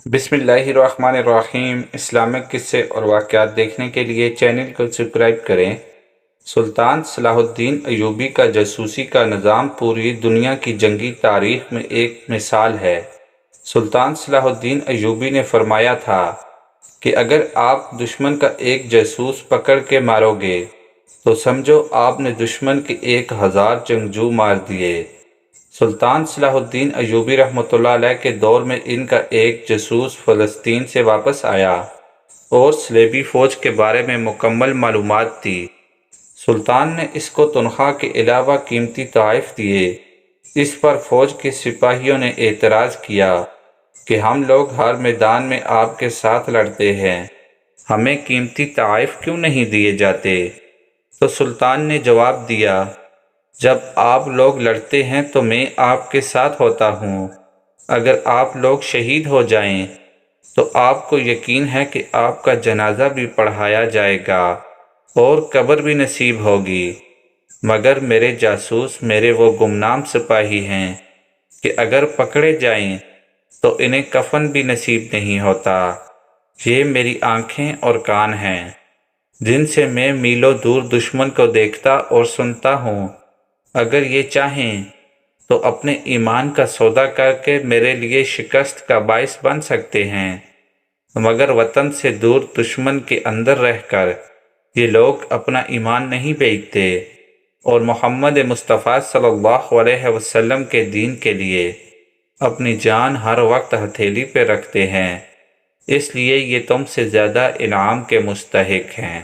بسم اللہ الرحمن الرحیم۔ اسلامک قصے اور واقعات دیکھنے کے لیے چینل کو سبسکرائب کریں۔ سلطان صلاح الدین ایوبی کا جاسوسی کا نظام پوری دنیا کی جنگی تاریخ میں ایک مثال ہے۔ سلطان صلاح الدین ایوبی نے فرمایا تھا کہ اگر آپ دشمن کا ایک جاسوس پکڑ کے مارو گے تو سمجھو آپ نے دشمن کے 1000 جنگجو مار دیے۔ سلطان صلاح الدین ایوبی رحمۃ اللہ علیہ کے دور میں ان کا ایک جاسوس فلسطین سے واپس آیا اور صلیبی فوج کے بارے میں مکمل معلومات دی۔ سلطان نے اس کو تنخواہ کے علاوہ قیمتی تحائف دیے۔ اس پر فوج کے سپاہیوں نے اعتراض کیا کہ ہم لوگ ہر میدان میں آپ کے ساتھ لڑتے ہیں، ہمیں قیمتی تحائف کیوں نہیں دیے جاتے؟ تو سلطان نے جواب دیا، جب آپ لوگ لڑتے ہیں تو میں آپ کے ساتھ ہوتا ہوں، اگر آپ لوگ شہید ہو جائیں تو آپ کو یقین ہے کہ آپ کا جنازہ بھی پڑھایا جائے گا اور قبر بھی نصیب ہوگی، مگر میرے جاسوس میرے وہ گمنام سپاہی ہیں کہ اگر پکڑے جائیں تو انہیں کفن بھی نصیب نہیں ہوتا۔ یہ میری آنکھیں اور کان ہیں جن سے میں میلوں دور دشمن کو دیکھتا اور سنتا ہوں۔ اگر یہ چاہیں تو اپنے ایمان کا سودا کر کے میرے لیے شکست کا باعث بن سکتے ہیں، مگر وطن سے دور دشمن کے اندر رہ کر یہ لوگ اپنا ایمان نہیں بیچتے اور محمد مصطفیٰ صلی اللہ علیہ وسلم کے دین کے لیے اپنی جان ہر وقت ہتھیلی پہ رکھتے ہیں، اس لیے یہ تم سے زیادہ انعام کے مستحق ہیں۔